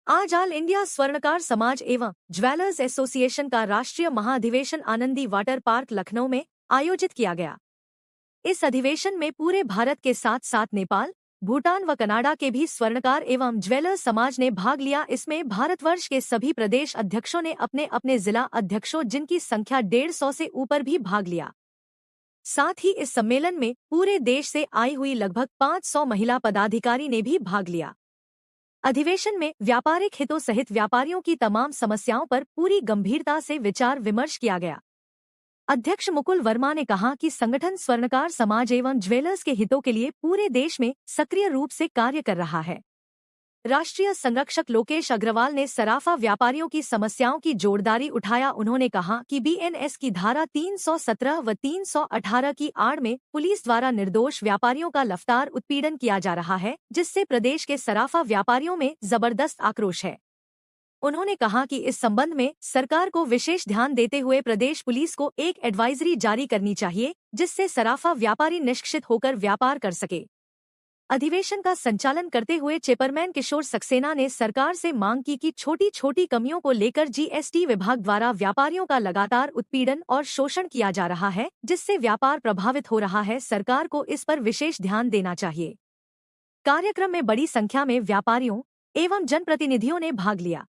आज all India स्वर्णकार समाज एवं ज्वेलर्स एसोसिएशन का राष्ट्रीय महाअधिवेशन आनंदी वाटर पार्क लखनऊ में आयोजित किया गया। इस अधिवेशन में पूरे भारत के साथ साथ नेपाल, भूटान व कनाडा के भी स्वर्णकार एवं ज्वेलर्स समाज ने भाग लिया। इसमें भारतवर्ष के सभी प्रदेश अध्यक्षों ने अपने अपने जिला अध्यक्षों, जिनकी संख्या 150 से ऊपर, भी भाग लिया। साथ ही इस सम्मेलन में पूरे देश से आई हुई लगभग 500 महिला पदाधिकारी ने भी भाग लिया। अधिवेशन में व्यापारिक हितों सहित व्यापारियों की तमाम समस्याओं पर पूरी गंभीरता से विचार विमर्श किया गया। अध्यक्ष मुकुल वर्मा ने कहा कि संगठन स्वर्णकार समाज एवं ज्वेलर्स के हितों के लिए पूरे देश में सक्रिय रूप से कार्य कर रहा है। राष्ट्रीय संरक्षक लोकेश अग्रवाल ने सराफा व्यापारियों की समस्याओं की जोरदारी उठाया। उन्होंने कहा कि बीएनएस की धारा 317 व 318 की आड़ में पुलिस द्वारा निर्दोष व्यापारियों का लगातार उत्पीड़न किया जा रहा है, जिससे प्रदेश के सराफा व्यापारियों में जबरदस्त आक्रोश है। उन्होंने कहा कि इस संबंध में सरकार को विशेष ध्यान देते हुए प्रदेश पुलिस को एक एडवाइजरी जारी करनी चाहिए, जिससे सराफा व्यापारी निष्क्षित होकर व्यापार कर सके। अधिवेशन का संचालन करते हुए चेयरमैन किशोर सक्सेना ने सरकार से मांग की कि छोटी छोटी कमियों को लेकर जीएसटी विभाग द्वारा व्यापारियों का लगातार उत्पीड़न और शोषण किया जा रहा है, जिससे व्यापार प्रभावित हो रहा है। सरकार को इस पर विशेष ध्यान देना चाहिए। कार्यक्रम में बड़ी संख्या में व्यापारियों एवं जनप्रतिनिधियों ने भाग लिया।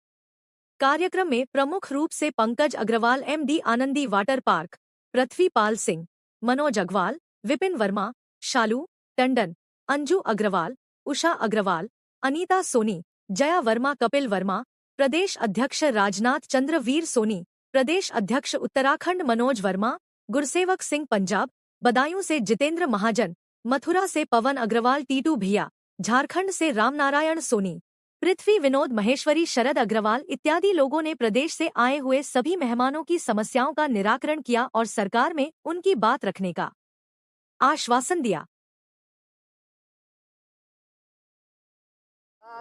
कार्यक्रम में प्रमुख रूप से Pankaj Agrawal, MD Anandi water park, Prithvi Pal Singh, Manoj Agrawal, Vipin Verma, Shalu Tandon, Anju Agrawal, Usha Agrawal, Anita Soni, Jaya Verma, Kapil Verma, प्रदेश अध्यक्ष राजनाथ चंद्र वीर सोनी, प्रदेश अध्यक्ष उत्तराखंड मनोज वर्मा, गुरसेवक सिंह पंजाब, बदायूं से जितेंद्र महाजन, मथुरा से पवन अग्रवाल, टीटू भैया, झारखंड से रामनारायण सोनी, पृथ्वी विनोद महेश्वरी, शरद अग्रवाल इत्यादि लोगों ने प्रदेश से आए हुए सभी मेहमानों की समस्याओं का निराकरण किया और सरकार में उनकी बात रखने का आश्वासन दिया।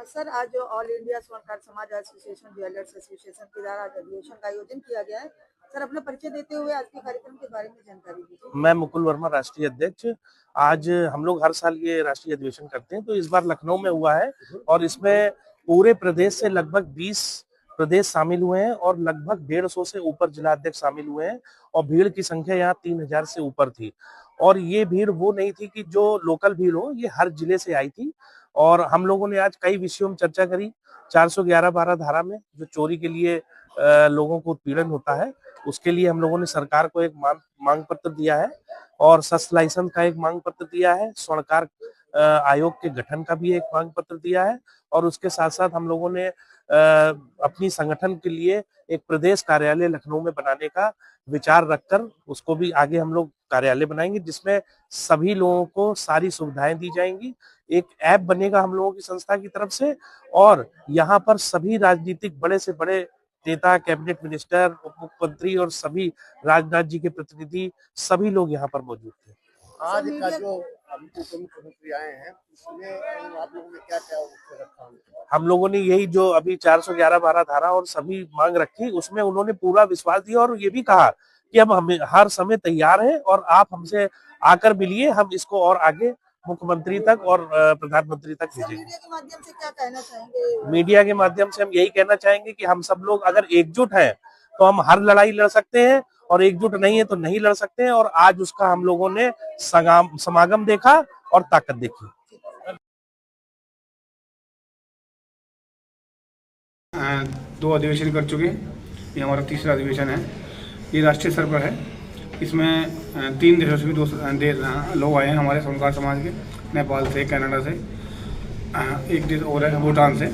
सर, आज जो ऑल इंडिया स्वर्णकार समाज एसोसिएशन ज्वेलर्स एसोसिएशन के द्वारा अधिवेशन का आयोजन किया गया है, सर अपना परिचय देते हुए आज के कार्यक्रम के बारे में जानकारी दीजिए। मैं मुकुल वर्मा, राष्ट्रीय अध्यक्ष। आज हम लोग हर साल ये राष्ट्रीय अधिवेशन करते हैं, तो इस बार लखनऊ में हुआ है और इसमें पूरे प्रदेश से लगभग 20 प्रदेश शामिल हुए हैं और लगभग 150 से ऊपर जिला अध्यक्ष शामिल हुए हैं और भीड़ की संख्या यहाँ 3000 से ऊपर थी। और ये भीड़ वो नहीं थी कि जो लोकल भीड़ हो, ये हर जिले से आई थी। और हम लोगों ने आज कई विषयों में चर्चा करी। 411-12 धारा में जो चोरी के लिए लोगों को उत्पीड़न होता है, उसके लिए हम लोगों ने सरकार को एक मांग पत्र दिया है और शस्त्र लाइसेंस का एक मांग पत्र दिया है। स्वर्णकार आयोग के गठन का भी एक मांग पत्र दिया है और उसके साथ साथ हम लोगों ने अपनी संगठन के लिए एक प्रदेश कार्यालय लखनऊ में बनाने का विचार रखकर उसको भी आगे हम लोग कार्यालय बनाएंगे, जिसमें सभी लोगों को सारी सुविधाएं दी जाएंगी। एक ऐप बनेगा हम लोगों की संस्था की तरफ से और यहाँ पर सभी राजनीतिक बड़े से बड़े नेता, कैबिनेट मिनिस्टर, उप मुख्यमंत्री और सभी राजनाथ जी के प्रतिनिधि, सभी लोग यहाँ पर मौजूद थे। आज का जो अभी उप मुख्यमंत्री आए हैं, इसमें आप लोगों ने क्या क्या रखा? हम लोगों ने यही जो अभी 411-12 धारा और सभी मांग रखी, उसमें उन्होंने पूरा विश्वास दिया और ये भी कहा कि हम हर समय तैयार हैं और आप हमसे आकर मिलिए, हम इसको और आगे मुख्यमंत्री तक और प्रधानमंत्री तक भेजेंगे। मीडिया के माध्यम से क्या कहना चाहेंगे? मीडिया के माध्यम से हम यही कहना चाहेंगे कि हम सब लोग अगर एकजुट हैं तो हम हर लड़ाई लड़ सकते हैं और एकजुट नहीं है तो नहीं लड़ सकते हैं। और आज उसका हम लोगों ने समागम देखा और ताकत देखी। 2 अधिवेशन कर चुके हैं, ये हमारा तीसरा अधिवेशन है। ये राष्ट्रीय स्तर पर है। इसमें 3 देशों से भी 2 लोग आए हैं हमारे स्वर्णकार समाज के, नेपाल से, कनाडा से, एक देश और है भूटान से,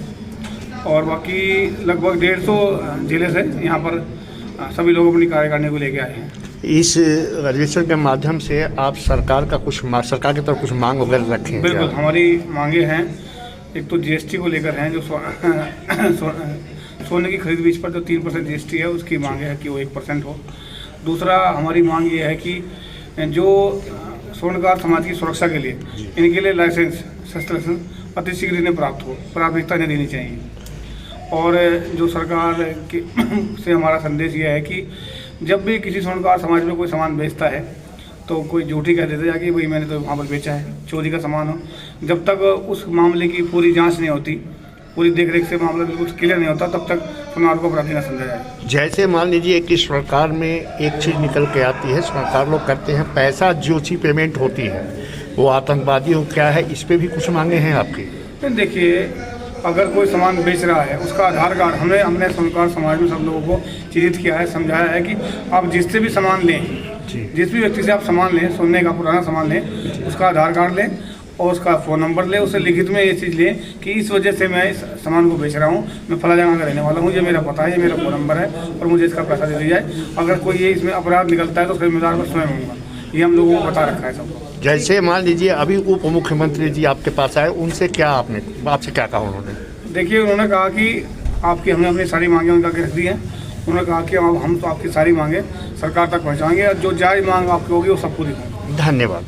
और बाकी लगभग 150 जिले से यहाँ पर सभी लोग अपनी कार्यकारिणी को लेके आए हैं। इस अधिवेशन के माध्यम से आप सरकार की तरफ कुछ मांग वगैरह रखें? बिल्कुल, हमारी मांगे हैं। एक तो जीएसटी को लेकर हैं, जो सोने की खरीद बीच पर जो 3% जीएसटी है, उसकी मांग है कि वो 1% हो। दूसरा हमारी मांग ये है कि जो स्वर्णकार समाज की सुरक्षा के लिए इनके लिए लाइसेंस, शस्त्र लाइसेंस अति शीघ्र इन्हें प्राप्त हो, प्राथमिकता इन्हें देनी चाहिए। और जो सरकार के से हमारा संदेश ये है कि जब भी किसी स्वर्णकार समाज में कोई सामान बेचता है तो कोई झूठी कह देता है कि भाई मैंने तो वहाँ पर बेचा है, चोरी का सामान हो। जब तक उस मामले की पूरी जांच नहीं होती पूरी देख रेख से मामला बिल्कुल क्लियर नहीं होता, तब तक सुनार को अपराधी न समझा जाए। जैसे मान लीजिए कि सरकार में एक चीज़ निकल के आती है, सरकार लोग करते हैं पैसा जो सी पेमेंट होती है वो आतंकवादियों क्या है, इस पे भी कुछ मांगे हैं आपकी? देखिए, अगर कोई सामान बेच रहा है उसका आधार कार्ड हमने स्वर्णकार समाज में सब लोगों को चिन्हित किया है, समझाया है कि आप जिससे भी सामान लें, जिस भी व्यक्ति से आप सामान लें, सोने का पुराना सामान लें, उसका आधार कार्ड लें और उसका फ़ोन नंबर लें, उससे लिखित में ये चीज़ लें कि इस वजह से मैं इस सामान को बेच रहा हूँ, मैं फला जगह का रहने वाला हूँ, ये मेरा पता है, ये मेरा फ़ोन नंबर है और मुझे इसका पैसा दे दिया जाए। अगर कोई ये इसमें अपराध निकलता है तो उसका जिम्मेदार मैं स्वयं होऊंगा। ये हम लोगों को बता रखा है सबको। जैसे मान लीजिए अभी उप मुख्यमंत्री जी आपके पास आए, उनसे क्या आपसे क्या कहा उन्होंने? देखिए, उन्होंने कहा कि हमने अपनी सारी मांगें उनका रख दी हैं। उन्होंने कहा कि हम तो आपकी सारी मांगें सरकार तक पहुँचाएंगे और जो जायज़ मांग आपकी होगी वो सब पूरी होंगी। धन्यवाद।